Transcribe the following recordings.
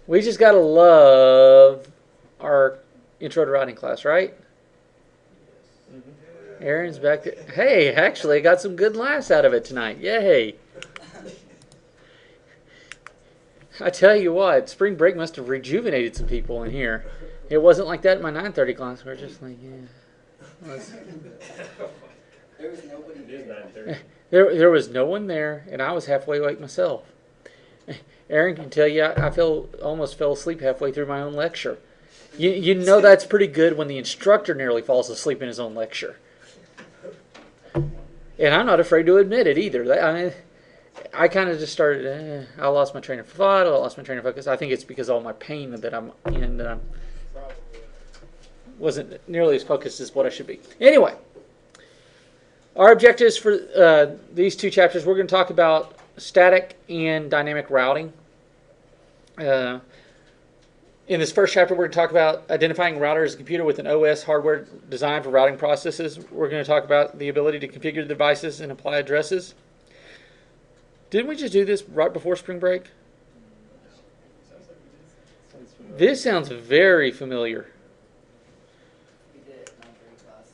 We just gotta love our intro to routing class, right? Aaron's back there. Hey, actually, I got some good laughs out of it tonight. Yay! I tell you what, spring break must have rejuvenated some people in here. It wasn't like that in my 9:30 class. We're just like, yeah. There was nobody there. There was no one there, and I was halfway awake myself. Aaron can tell you, I almost fell asleep halfway through my own lecture. You know that's pretty good when the instructor nearly falls asleep in his own lecture. And I'm not afraid to admit it either. I kind of just started, I lost my train of thought, I lost my train of focus. I think it's because of all my pain that I'm in, that I wasn't nearly as focused as what I should be. Anyway, our objectives for these two chapters, we're going to talk about static and dynamic routing. In this first chapter, we're going to talk about identifying a router as a computer with an OS hardware designed for routing processes. We're going to talk about the ability to configure the devices and apply addresses. Didn't we just do this right before spring break? This sounds very familiar. We did it in 9:30 class.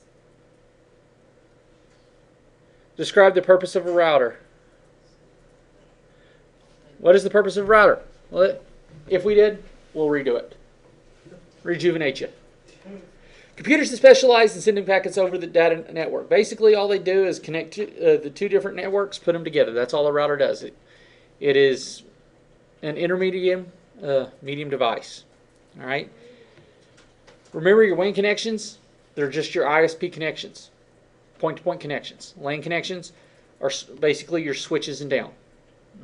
Describe the purpose of a router. What is the purpose of a router? Well, if we did, we'll redo it. Rejuvenate you. Computers that specialize in sending packets over the data network. Basically, all they do is connect the two different networks, put them together. That's all a router does. It is an intermediate medium device. All right. Remember your WAN connections? They're just your ISP connections, point-to-point connections. LAN connections are basically your switches and down.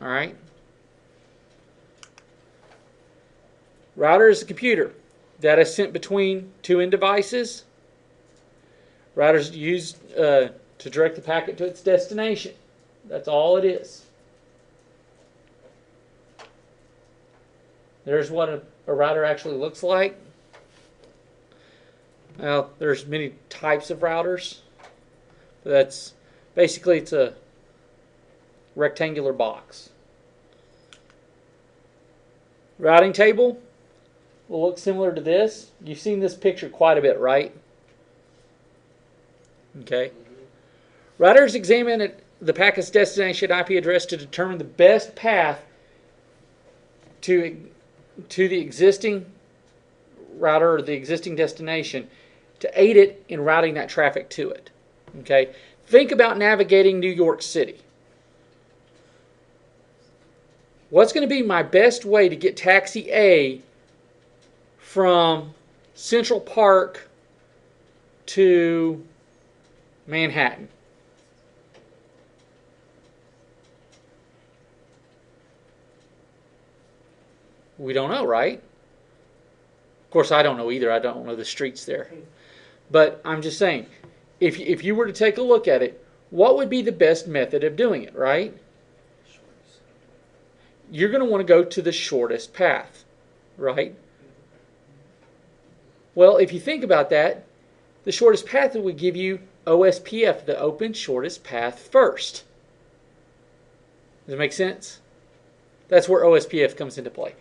All right. Router is a computer. Data sent between two end devices. Routers used to direct the packet to its destination. That's all it is. There's what a router actually looks like. Well, there's many types of routers. But that's basically, it's a rectangular box. Routing table will look similar to this. You've seen this picture quite a bit, right? Okay. Routers examine the packet's destination IP address to determine the best path to the existing router or the existing destination to aid it in routing that traffic to it. Okay. Think about navigating New York City. What's going to be my best way to get taxi A from Central Park to Manhattan? We don't know, right? Of course, I don't know either. I don't know the streets there. But I'm just saying, if you were to take a look at it, what would be the best method of doing it, right? You're going to want to go to the shortest path, right? Well, if you think about that, the shortest path would give you OSPF, the open shortest path first. Does it make sense? That's where OSPF comes into play.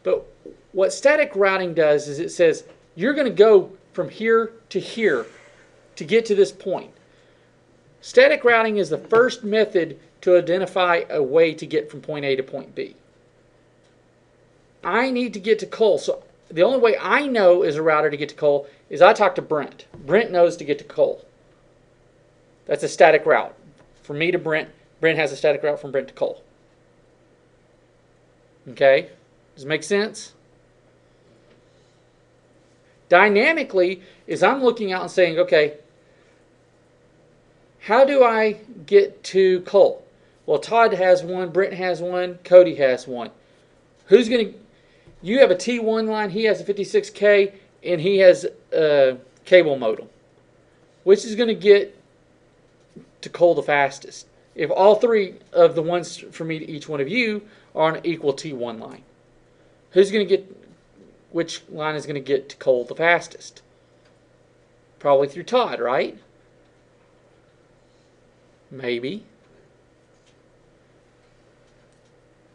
But what static routing does is it says you're going to go from here to get to this point. Static routing is the first method to identify a way to get from point A to point B. I need to get to Cole, so the only way I know as a router to get to Cole is I talk to Brent. Brent knows to get to Cole. That's a static route. From me to Brent, Brent has a static route from Brent to Cole. Okay? Does it make sense? Dynamically is I'm looking out and saying, okay, how do I get to Cole? Well, Todd has one, Brent has one, Cody has one. Who's going to... You have a T1 line, he has a 56K, and he has a cable modem. Which is going to get to Cole the fastest? If all three of the ones from each one of you are on an equal T1 line. Who's going to get... Which line is going to get to Cole the fastest? Probably through Todd, right? Maybe.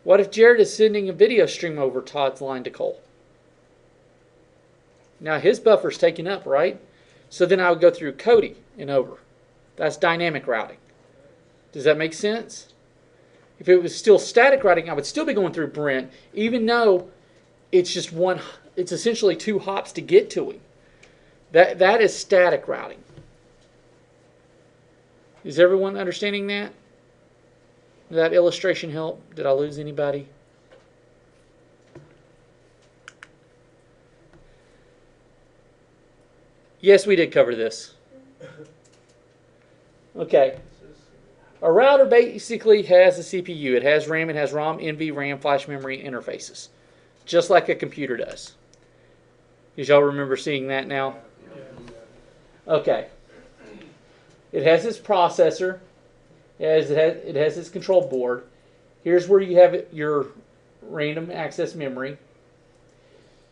What if Jared is sending a video stream over Todd's line to Cole? Now his buffer's taken up, right? So then I would go through Cody and over. That's dynamic routing. Does that make sense? If it was still static routing, I would still be going through Brent, even though it's just one. It's essentially 2 hops to get to him. That is static routing. Is everyone understanding that? Did that illustration help? Did I lose anybody? Yes, we did cover this. Okay. A router basically has a CPU. It has RAM, it has ROM, NV, RAM, flash memory, interfaces. Just like a computer does. Does y'all remember seeing that now? Okay. It has its processor. It has its control board. Here's where you have your random access memory.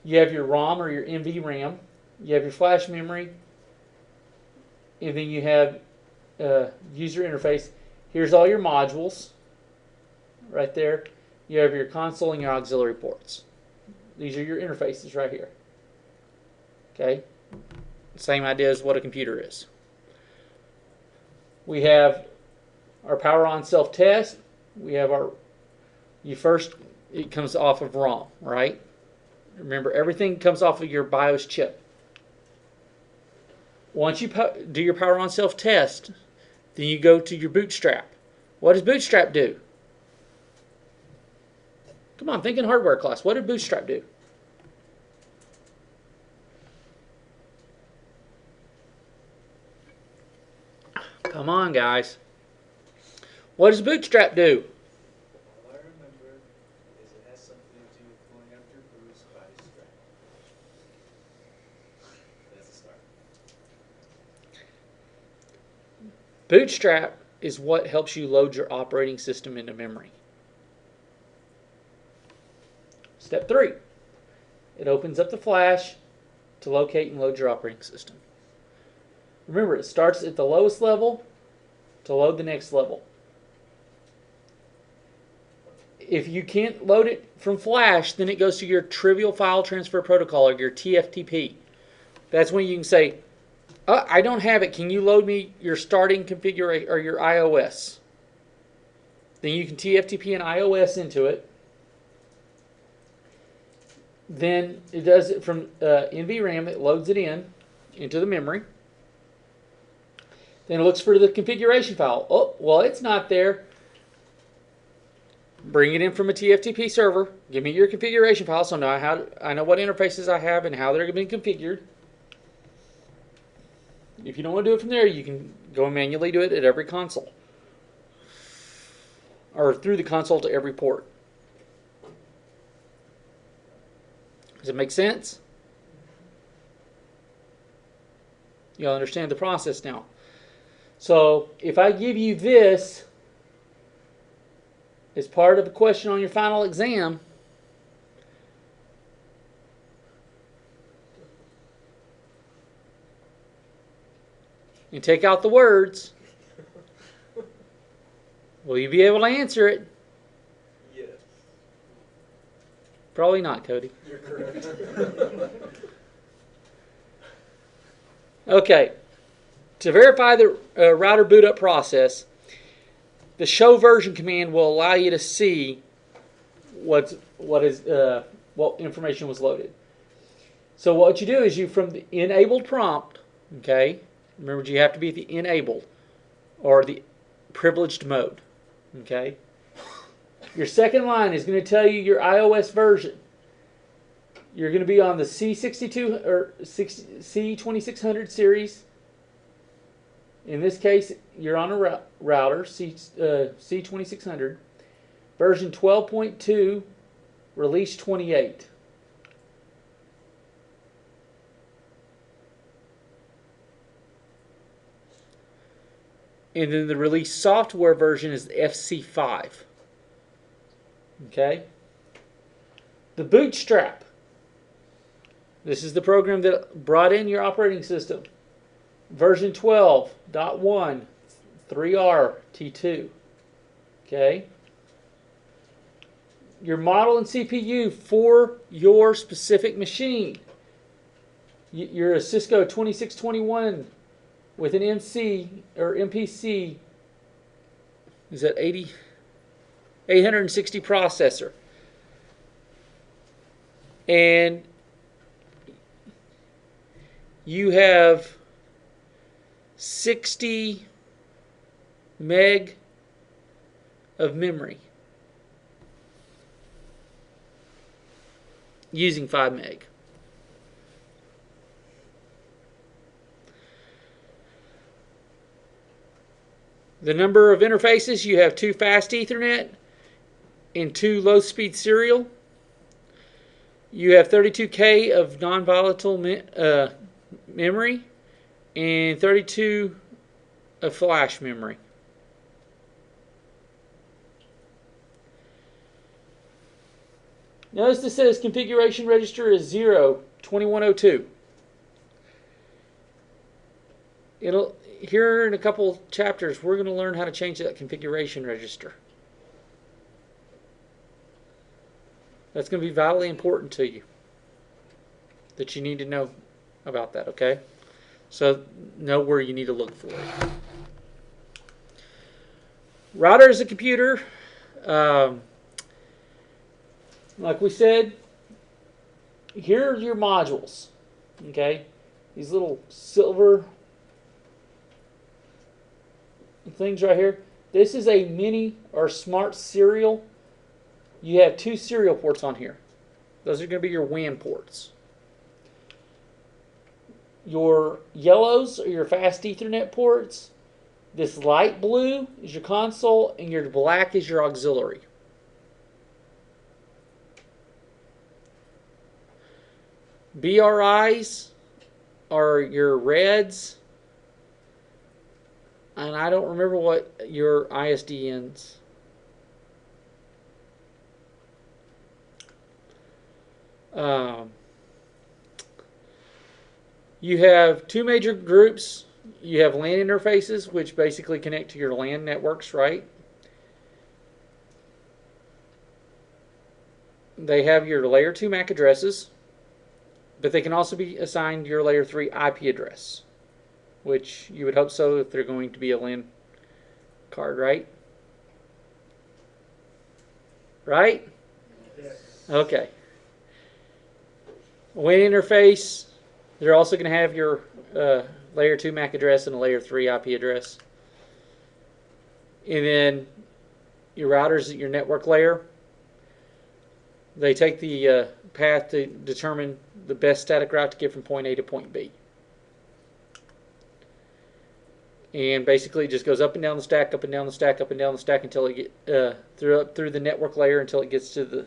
You have your ROM or your NV RAM. You have your flash memory. And then you have user interface. Here's all your modules. Right there. You have your console and your auxiliary ports. These are your interfaces right here. Okay? Same idea as what a computer is. We have our power on self-test. We have our, it comes off of ROM, right? Remember, everything comes off of your BIOS chip. Once you do your power on self-test, then you go to your Bootstrap. What does Bootstrap do? Come on, think in hardware class. What did Bootstrap do? Come on, guys. What does Bootstrap do? All I remember is it has something to do with pulling up your Bruce body strap. That's a start. Bootstrap is what helps you load your operating system into memory. Step 3. It opens up the flash to locate and load your operating system. Remember, it starts at the lowest level to load the next level. If you can't load it from flash, then it goes to your trivial file transfer protocol, or your TFTP. That's when you can say, I don't have it. Can you load me your starting configuration or your iOS? Then you can TFTP an iOS into it. Then it does it from NVRAM. It loads it into the memory. Then it looks for the configuration file. Oh, well, it's not there. Bring it in from a TFTP server. Give me your configuration file so I know what interfaces I have and how they're being configured. If you don't want to do it from there, you can go and manually do it at every console. Or through the console to every port. Does it make sense? You'll understand the process now. So if I give you this as part of a question on your final exam, and take out the words, will you be able to answer it? Yes. Probably not, Cody. You're correct. Okay. To verify the router boot up process, the show version command will allow you to see what information was loaded. So what you do is from the enabled prompt, okay, remember you have to be at the enabled or the privileged mode, okay. Your second line is going to tell you your iOS version. You're going to be on the C62 or C2600 series. In this case, you're on a router, C2600, version 12.2, release 28. And then the release software version is FC5. Okay? The Bootstrap. This is the program that brought in your operating system. Version 12.1, 3R T2. Okay? your model and CPU for your specific machine. You're a Cisco 2621 with an MC or MPC. Is that 860 processor. And you have 60 meg of memory using 5 meg. The number of interfaces, you have 2 fast Ethernet and 2 low-speed serial. You have 32K of non-volatile memory and 32 of flash memory. Notice this says configuration register is 02102. Here in a couple chapters, we're going to learn how to change that configuration register. That's going to be vitally important to you. That you need to know about that, okay? So know where you need to look for it. Router is a computer. Like we said, here are your modules, okay? These little silver things right here. This is a mini or smart serial. You have 2 serial ports on here. Those are going to be your WAN ports. Your yellows are your fast Ethernet ports. This light blue is your console, and your black is your auxiliary. BRIs are your reds, and I don't remember what your ISDNs. You have 2 major groups. You have LAN interfaces, which basically connect to your LAN networks, right? They have your layer 2 MAC addresses, but they can also be assigned your layer 3 IP address, which you would hope so if they're going to be a LAN card, right? Right? Yes. Okay. WAN interface, they're also going to have your layer 2 MAC address and a layer 3 IP address. And then your routers at your network layer, they take the path to determine the best static route to get from point A to point B. And basically it just goes up and down the stack, up and down the stack, up and down the stack until it get through the network layer until it gets to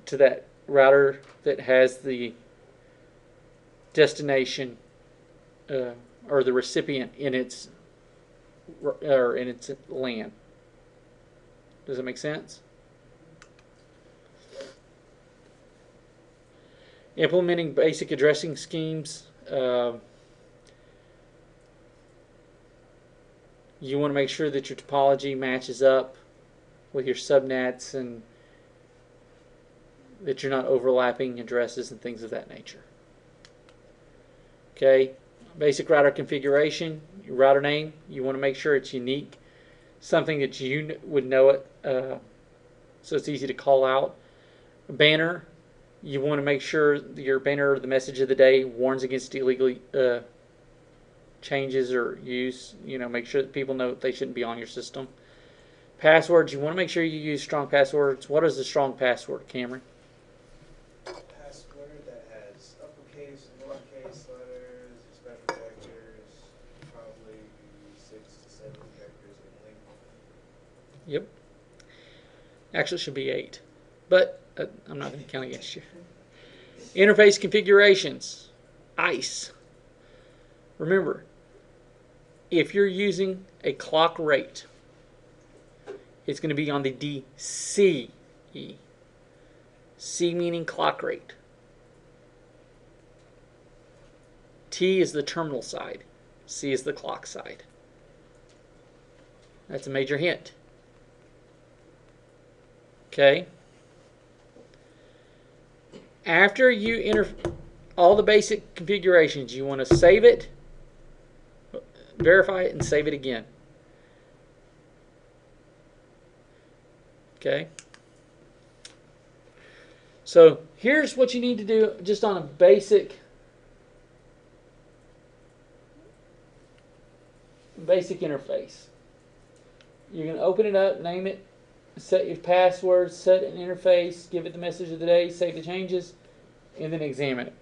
that router that has the destination or the recipient in its LAN. Does that make sense? Implementing basic addressing schemes. You want to make sure that your topology matches up with your subnets and that you're not overlapping addresses and things of that nature. Okay, basic router configuration, your router name, you want to make sure it's unique, something that you would know it, so it's easy to call out. Banner, you want to make sure your banner or the message of the day warns against illegal changes or use. Make sure that people know that they shouldn't be on your system. Passwords, you want to make sure you use strong passwords. What is a strong password, Cameron? Password that has uppercase and lowercase letters, special characters, probably 6 to 7 characters in length. Yep. Actually, it should be 8. But I'm not going to count against you. Interface configurations. ICE. Remember, if you're using a clock rate, it's going to be on the DCE. C meaning clock rate. T is the terminal side. C is the clock side. That's a major hint. Okay. After you enter all the basic configurations, you want to save it, verify it, and save it again. Okay. So here's what you need to do just on a basic interface. You're going to open it up, name it, set your password, set an interface, give it the message of the day, save the changes, and then examine it.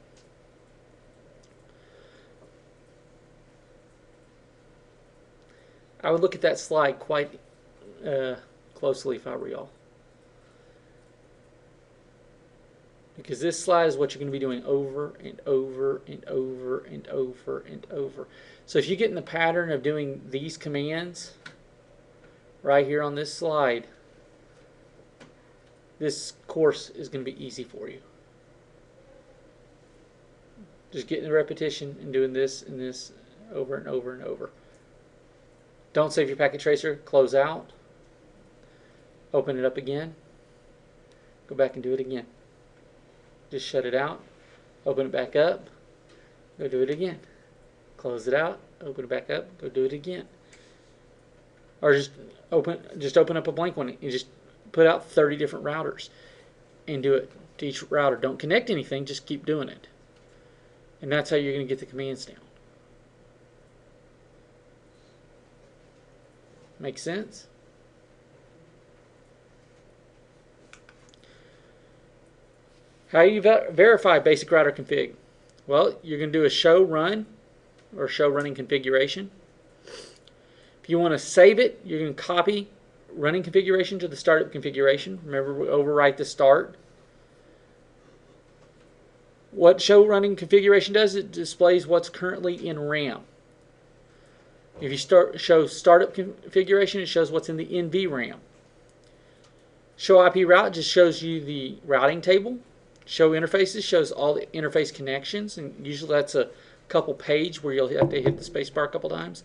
I would look at that slide quite closely if I were y'all. Because this slide is what you're going to be doing over and over and over and over and over. So if you get in the pattern of doing these commands right here on this slide, this course is going to be easy for you. Just getting the repetition and doing this and this over and over and over. Don't save your packet tracer. Close out. Open it up again. Go back and do it again. Just shut it out. Open it back up. Go do it again. Close it out. Open it back up. Go do it again. Or just open up a blank one and just put out 30 different routers and do it to each router. Don't connect anything. Just keep doing it. And that's how you're going to get the commands down. Make sense? How you verify basic router config? Well, you're going to do a show run or show running configuration. If you want to save it, you're going to copy running configuration to the startup configuration. Remember, we overwrite the start. What show running configuration does, it displays what's currently in RAM. If you show startup configuration, it shows what's in the NVRAM. Show IP route just shows you the routing table. Show interfaces shows all the interface connections, and usually that's a couple page where you'll have to hit the spacebar a couple times.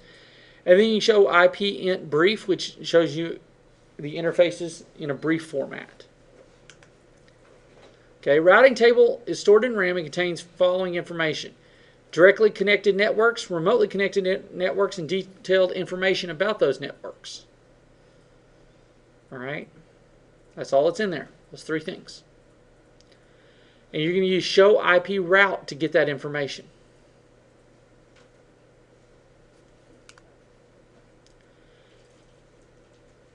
And then you show IP int brief, which shows you the interfaces in a brief format. Okay, routing table is stored in RAM and contains following information: directly connected networks, remotely connected networks, and detailed information about those networks. All right, that's all that's in there. Those three things. And you're going to use show IP route to get that information.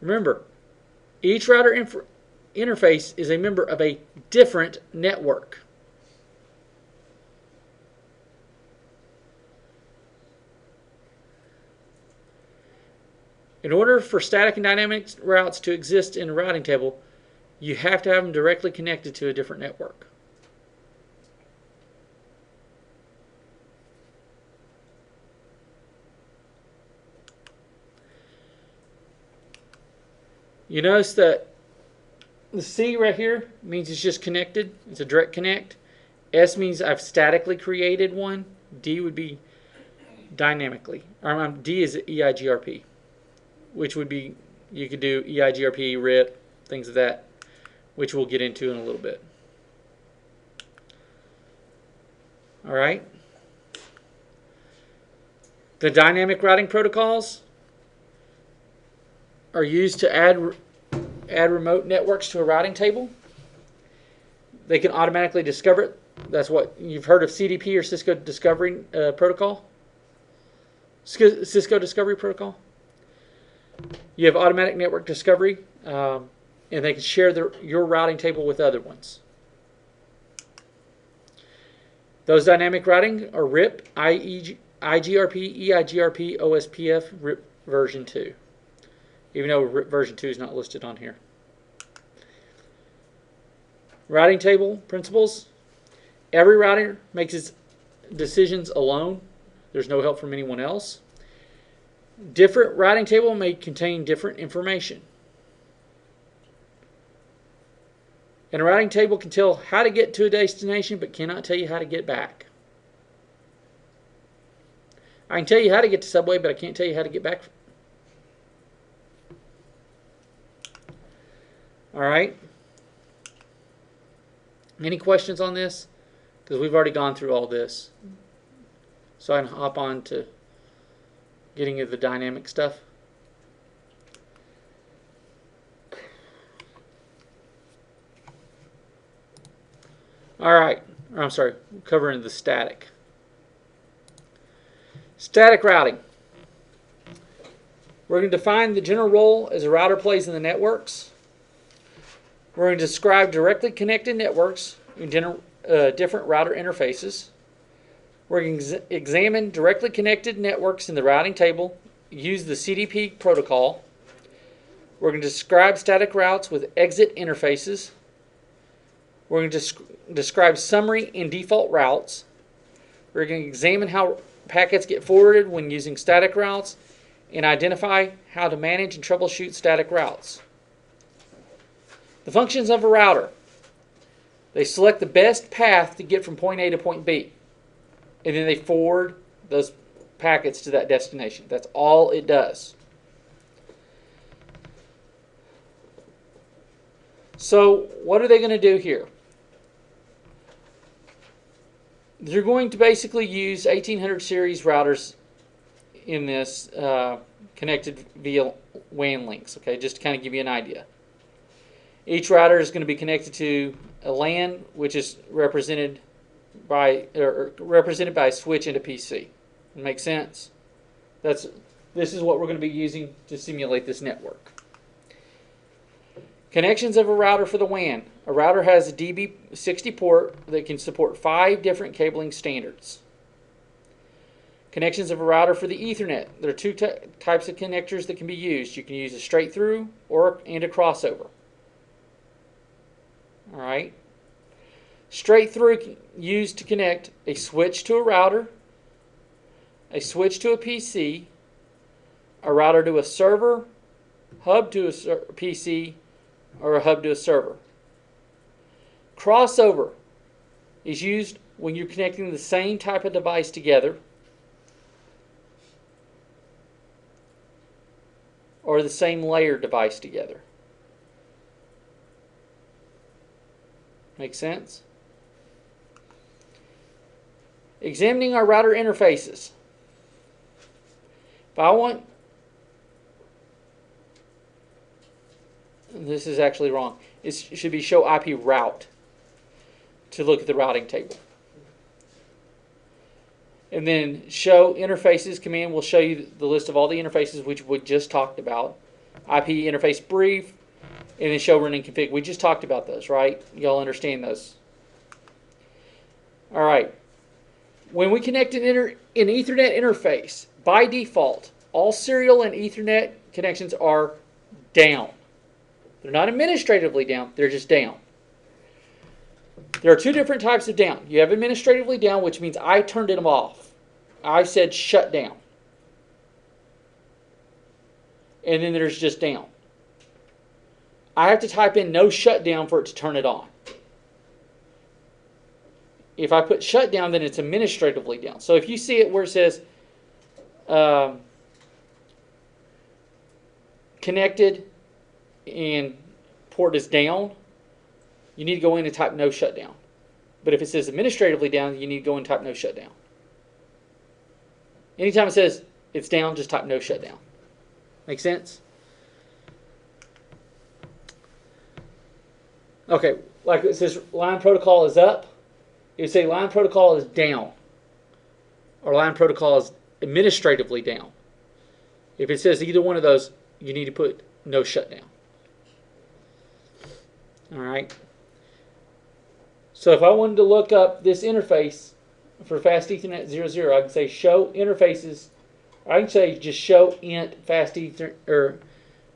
Remember, each router interface is a member of a different network. In order for static and dynamic routes to exist in a routing table, you have to have them directly connected to a different network. You notice that the C right here means it's just connected. It's a direct connect. S means I've statically created one. D would be dynamically. D is EIGRP, which would be, you could do EIGRP, RIP, things of that, which we'll get into in a little bit. All right. The dynamic routing protocols are used to add remote networks to a routing table. They can automatically discover it. That's what you've heard of CDP or Cisco Discovery Protocol. Cisco Discovery Protocol. You have automatic network discovery, and they can share your routing table with other ones. Those dynamic routing are RIP, IGRP, EIGRP, OSPF, RIP version 2. Even though RIP version 2 is not listed on here. Routing table principles. Every router makes its decisions alone. There's no help from anyone else. Different routing table may contain different information. And a routing table can tell how to get to a destination but cannot tell you how to get back. I can tell you how to get to Subway, but I can't tell you how to get back. All right. Any questions on this? Because we've already gone through all this. So I can hop on to getting into the dynamic stuff. All right. Or I'm sorry, covering the static. Static routing. We're going to define the general role as a router plays in the networks. We're going to describe directly connected networks in different router interfaces. We're going to examine directly connected networks in the routing table, use the CDP protocol. We're going to describe static routes with exit interfaces. We're going to describe summary and default routes. We're going to examine how packets get forwarded when using static routes and identify how to manage and troubleshoot static routes. The functions of a router. They select the best path to get from point A to point B, and then they forward those packets to that destination. That's all it does. So what are they going to do here? They're going to basically use 1800 series routers in this connected via WAN links, okay, just to kind of give you an idea. Each router is going to be connected to a LAN, which is represented by a switch into PC. Make sense? This is what we're going to be using to simulate this network. Connections of a router for the WAN. A router has a DB60 port that can support 5 different cabling standards. Connections of a router for the Ethernet. There are 2 types of connectors that can be used. You can use a straight through and a crossover. All right. Straight through used to connect a switch to a router, a switch to a PC, a router to a server, hub to a PC, or a hub to a server. Crossover is used when you're connecting the same type of device together or the same layer device together. Make sense? Examining our router interfaces. If I want, this is actually wrong. It should be show IP route to look at the routing table. And then show interfaces command will show you the list of all the interfaces which we just talked about. IP interface brief, and then show running config. We just talked about those, right? Y'all understand those. All right. When we connect an Ethernet interface, by default, all serial and Ethernet connections are down. They're not administratively down, they're just down. There are 2 different types of down. You have administratively down, which means I turned them off. I said shut down. And then there's just down. I have to type in no shutdown for it to turn it on. If I put shutdown, then it's administratively down. So if you see it where it says connected and port is down, you need to go in and type no shutdown. But if it says administratively down, you need to go in and type no shutdown. Anytime it says it's down, just type no shutdown. Make sense? Okay, like it says line protocol is up. It would say line protocol is down. Or line protocol is administratively down. If it says either one of those, you need to put no shutdown. All right. So if I wanted to look up this interface for Fast Ethernet 00, I can say show interfaces. I can say just show int Fast Ethernet or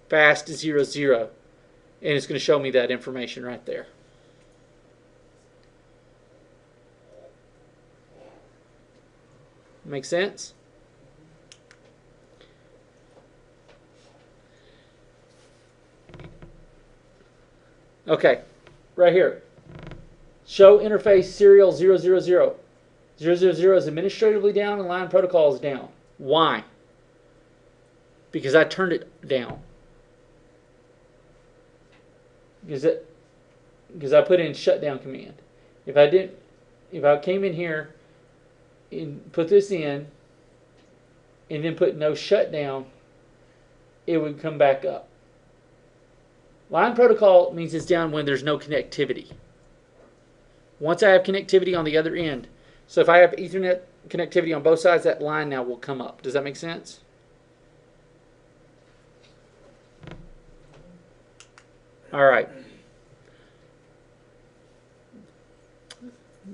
Fast 00, and it's going to show me that information right there. Make sense? Okay, right here. Show interface serial 000. 000 is administratively down and line protocol is down. Why? Because I turned it down. Because I put in shutdown command. If I came in here and put this in, and then put no shutdown, it would come back up. Line protocol means it's down when there's no connectivity. Once I have connectivity on the other end, so if I have Ethernet connectivity on both sides, that line now will come up. Does that make sense? All right.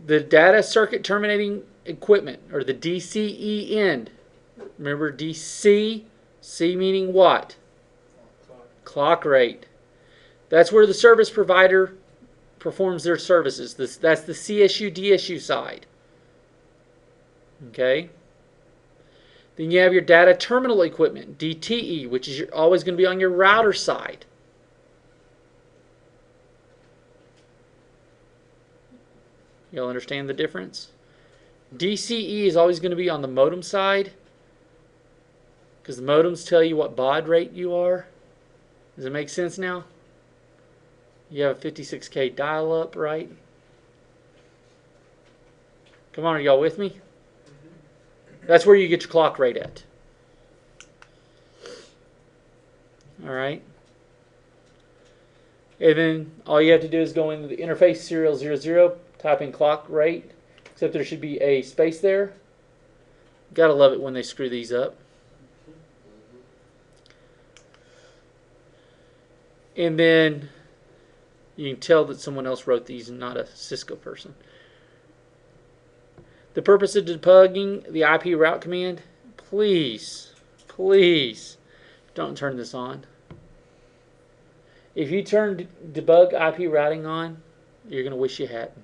The data circuit terminating equipment, or the DCE end. Remember DC, C meaning what? Clock rate. That's where the service provider performs their services. That's the CSU, DSU side. Okay? Then you have your data terminal equipment, DTE, which is always going to be on your router side. Y'all understand the difference? DCE is always going to be on the modem side, because the modems tell you what baud rate you are. Does it make sense now? You have a 56K dial-up, right? Come on, are y'all with me? That's where you get your clock rate at. All right. And then all you have to do is go into the interface serial 00, type in clock rate, except there should be a space there. Gotta love it when they screw these up. And then you can tell that someone else wrote these and not a Cisco person. The purpose of debugging the IP route command, please don't turn this on. If you turn debug IP routing on, you're going to wish you hadn't.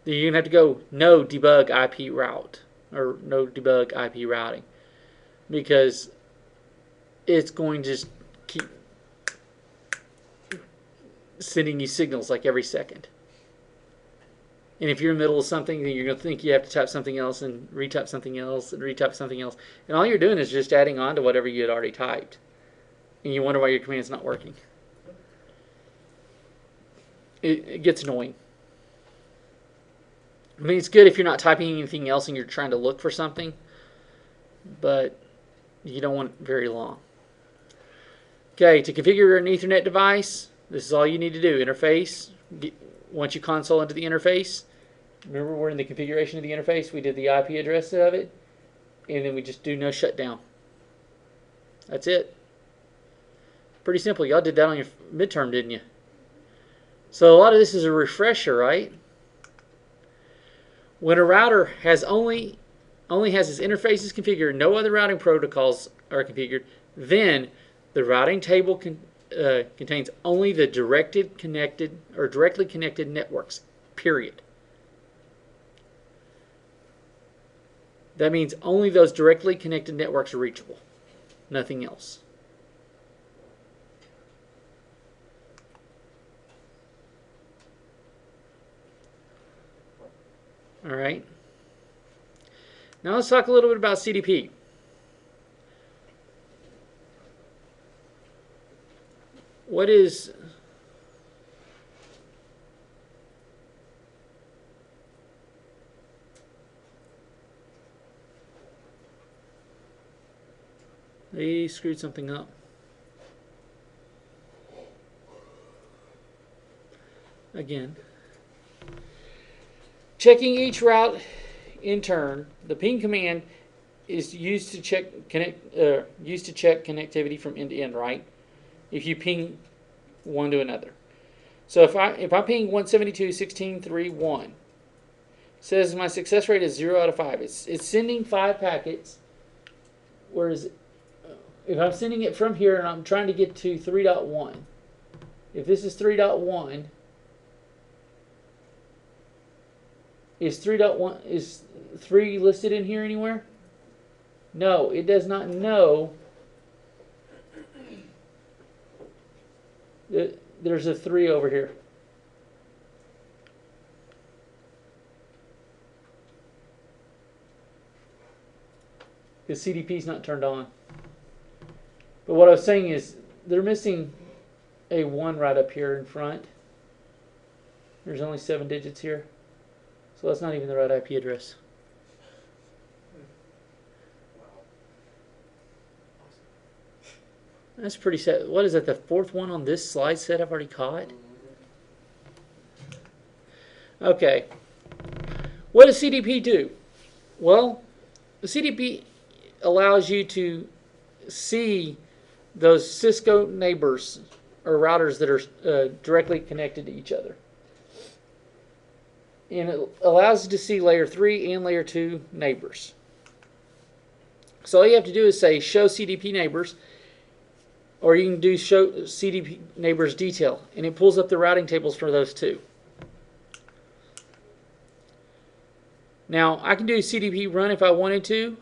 Then you're going to have to go no debug IP route, or no debug IP routing, because it's going to just keep sending you signals like every second. And if you're in the middle of something, then you're going to think you have to type something else and retype something else and retype something else. And all you're doing is just adding on to whatever you had already typed. And you wonder why your command's not working. It gets annoying. I mean, it's good if you're not typing anything else and you're trying to look for something, but you don't want it very long. Okay, to configure an Ethernet device, this is all you need to do. Interface. Once you console into the interface, remember we're in the configuration of the interface, we did the IP address of it, and then we just do no shutdown. That's it. Pretty simple. Y'all did that on your midterm, didn't you? So a lot of this is a refresher, right? When a router has only has its interfaces configured, no other routing protocols are configured, then the routing table contains only the directly connected networks, period. That means only those directly connected networks are reachable, nothing else. All right. Now let's talk a little bit about CDP. What is they screwed something up. Again. Checking each route in turn, the ping command is used to check connectivity from end to end, right? If you ping one to another. So if I ping 172.16.3.1, it says my success rate is 0 out of 5. It's sending 5 packets, whereas if I'm sending it from here and I'm trying to get to 3.1, if this is 3.1, is 3 listed in here anywhere? No, it does not know that there's a 3 over here. Because CDP is not turned on. But what I was saying is they're missing a 1 right up here in front. There's only 7 digits here. So that's not even the right IP address. Wow. That's pretty sad. What is that, the 4th one on this slide set I've already caught? Okay. What does CDP do? Well, the CDP allows you to see those Cisco neighbors or routers that are directly connected to each other. And it allows you to see layer 3 and layer 2 neighbors. So all you have to do is say show CDP neighbors, or you can do show CDP neighbors detail, and it pulls up the routing tables for those two. Now I can do CDP run if I wanted to,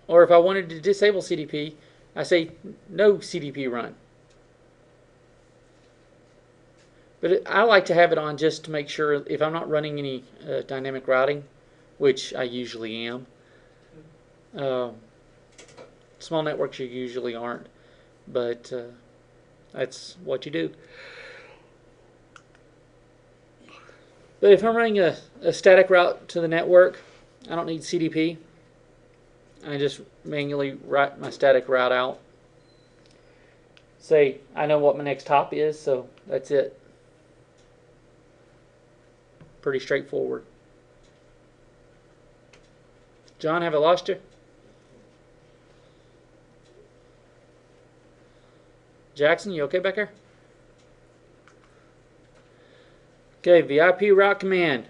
or if I wanted to disable CDP, I say no CDP run. But I like to have it on just to make sure if I'm not running any dynamic routing, which I usually am. Small networks you usually aren't, but that's what you do. But if I'm running a static route to the network, I don't need CDP. I just manually write my static route out. Say, I know what my next hop is, so that's it. Pretty straightforward. John, have I lost you? Jackson, you okay back there? Okay, the IP route command.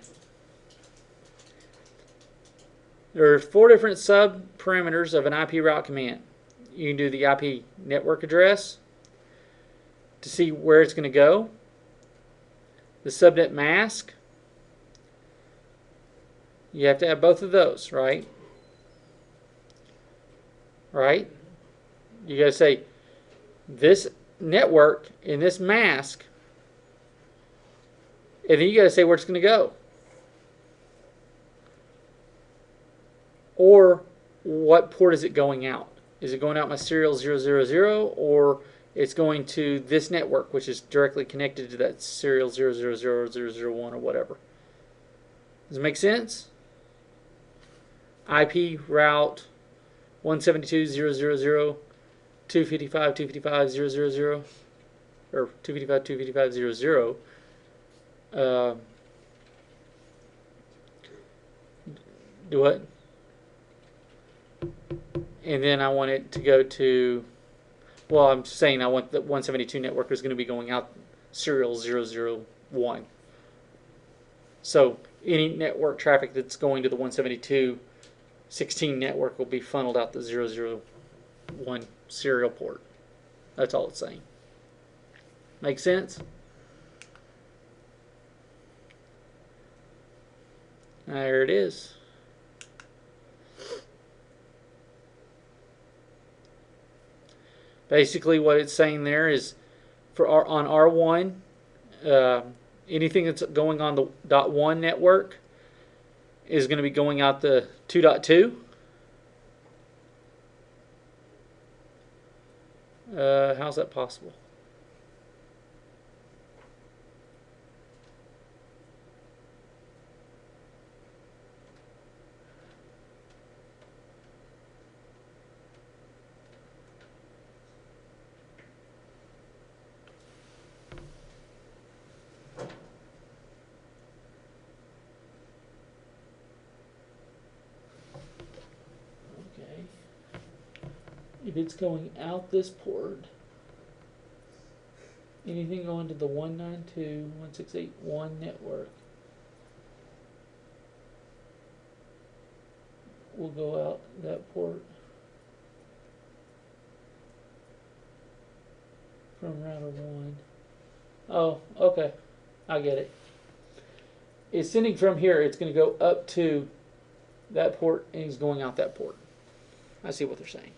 There are 4 different sub-parameters of an IP route command. You can do the IP network address to see where it's going to go, the subnet mask. You have to have both of those, right? Right? You got to say this network and this mask, and then you got to say where it's going to go. Or what port is it going out? Is it going out my serial 000, or it's going to this network, which is directly connected to that serial 0000001 or whatever? Does it make sense? IP route 172.0.0.255.255.0.0.0 or 255.255.0.0. Do what? And then I want it to go to, well, I'm saying I want the 172 network is going to be going out serial 001. So any network traffic that's going to the 172.16 network will be funneled out the 001 serial port. That's all it's saying. Make sense? There it is. Basically what it's saying there is on R1, anything that's going on the .1 network is going to be going out the 2.2. How's that possible? If it's going out this port, anything going to the 192.168.1 network will go out that port from router 1. Oh, okay. I get it. It's sending from here, it's going to go up to that port, and it's going out that port. I see what they're saying.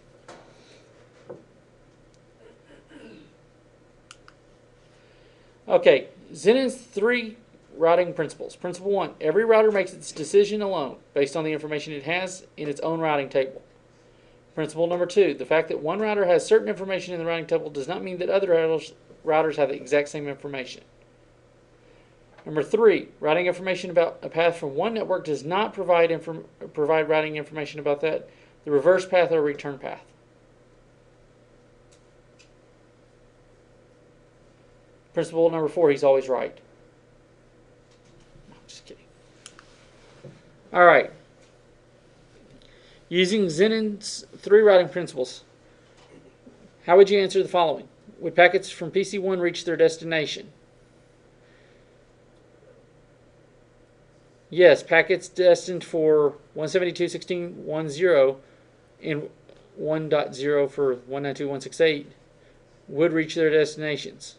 Okay, Zenon's 3 routing principles. Principle 1, every router makes its decision alone based on the information it has in its own routing table. Principle number 2, the fact that one router has certain information in the routing table does not mean that other routers have the exact same information. Number 3, routing information about a path from one network does not provide routing information about that, the reverse path or return path. Principle number 4, he's always right. No, just kidding. All right. Using Zenon's 3 routing principles, how would you answer the following? Would packets from PC1 reach their destination? Yes, packets destined for 172.16.10 and 1.0 for 192.168 would reach their destinations.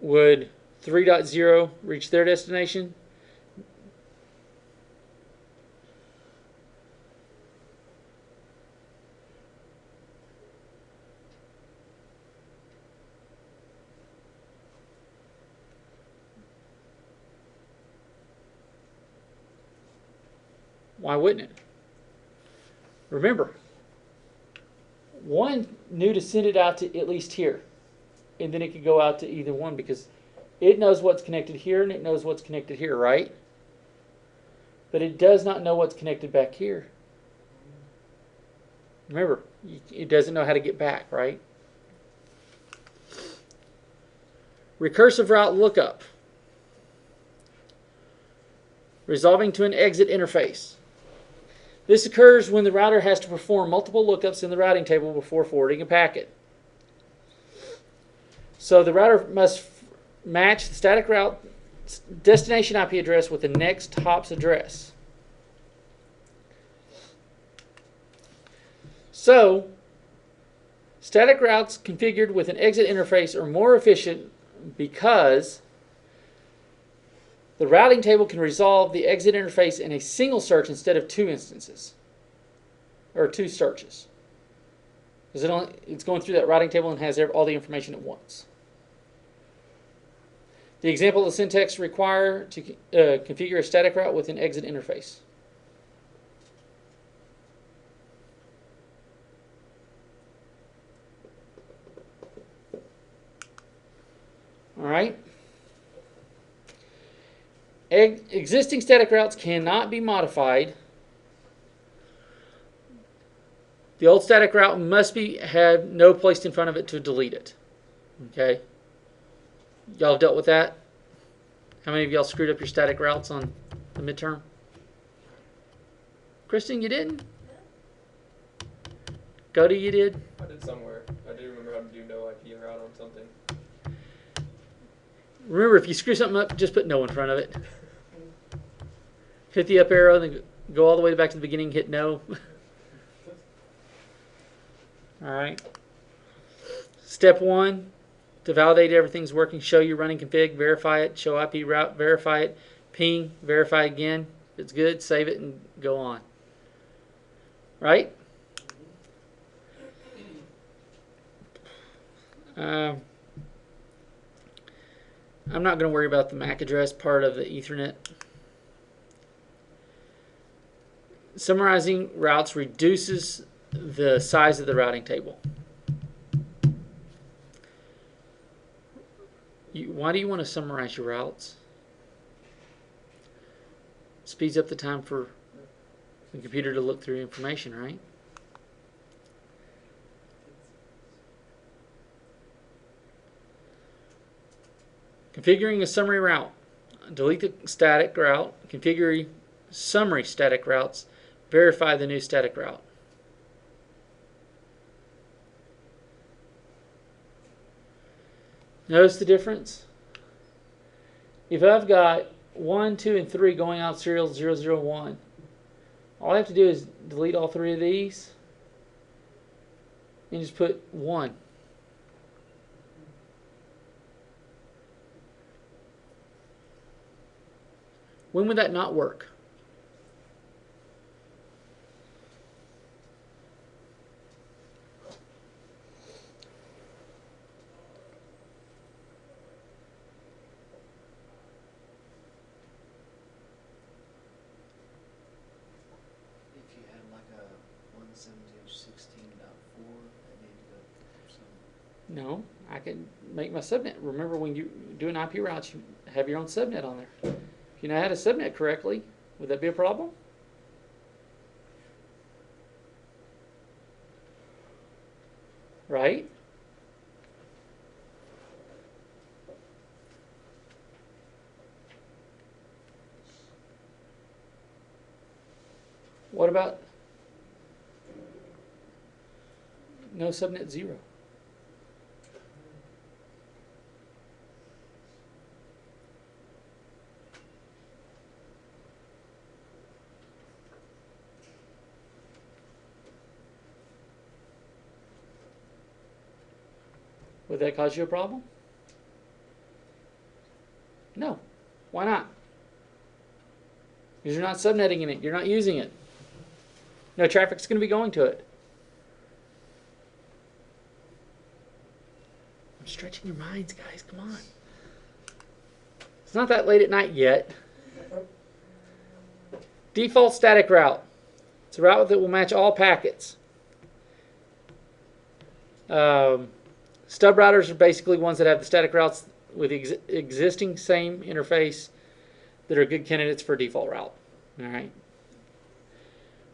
Would 3.0 reach their destination? Why wouldn't it? Remember, 1 knew to send it out to at least here, and then it could go out to either one because it knows what's connected here and it knows what's connected here, right? But it does not know what's connected back here. Remember, it doesn't know how to get back, right? Recursive route lookup. Resolving to an exit interface. This occurs when the router has to perform multiple lookups in the routing table before forwarding a packet. So the router must match the static route destination IP address with the next hop's address. So, static routes configured with an exit interface are more efficient because the routing table can resolve the exit interface in a single search instead of 2 instances, or 2 searches. Because it's going through that routing table and has all the information at once. The example of the syntax required to configure a static route with an exit interface. All right. Existing static routes cannot be modified. The old static route must have no placed in front of it to delete it. Okay? Y'all have dealt with that? How many of y'all screwed up your static routes on the midterm? Kristen, you didn't? Cody, you did? I did somewhere. I do remember how to do no IP route on something. Remember, if you screw something up, just put no in front of it. Hit the up arrow, then go all the way back to the beginning, hit no. All right. Step 1, to validate everything's working, show your running config, verify it, show IP route, verify it, ping, verify again. If it's good, save it and go on. Right? I'm not going to worry about the MAC address part of the Ethernet. Summarizing routes reduces the size of the routing table. Why do you want to summarize your routes? Speeds up the time for the computer to look through information, right? Configuring a summary route. Delete the static route. Configure summary static routes. Verify the new static route. Notice the difference? If I've got 1, 2, and 3 going out serial 001, all I have to do is delete all 3 of these and just put 1. When would that not work? If you had like a 172.16.4, that needed to go or something. No, I can make my subnet. Remember, when you do an IP route, you have your own subnet on there. If you know how to subnet correctly, would that be a problem? Right? What about no subnet 0? Would that cause you a problem? No. Why not? Because you're not subnetting in it. You're not using it. No traffic's going to be going to it. I'm stretching your minds, guys. Come on. It's not that late at night yet. Default static route. It's a route that will match all packets. Stub routers are basically ones that have the static routes with existing same interface that are good candidates for a default route. All right.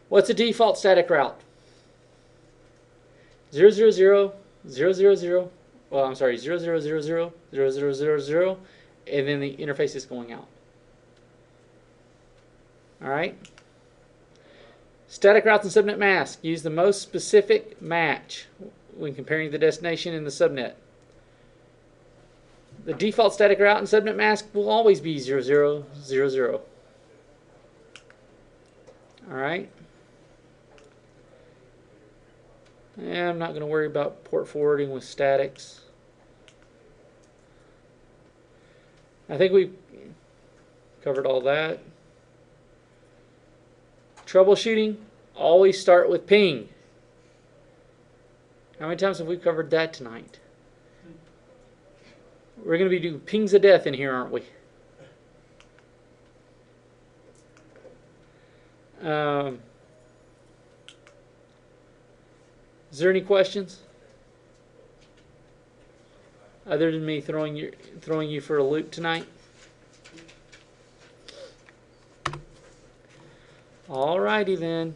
What's a default static route? 000, 000, well, I'm sorry, 0000, 0000, and then the interface is going out. All right. Static routes and subnet mask use the most specific match when comparing the destination and the subnet. The default static route and subnet mask will always be 0000. All right. Yeah, I'm not going to worry about port forwarding with statics. I think we covered all that. Troubleshooting, always start with ping. How many times have we covered that tonight? We're going to be doing pings of death in here, aren't we? Is there any questions? Other than me throwing you for a loop tonight? Alrighty then.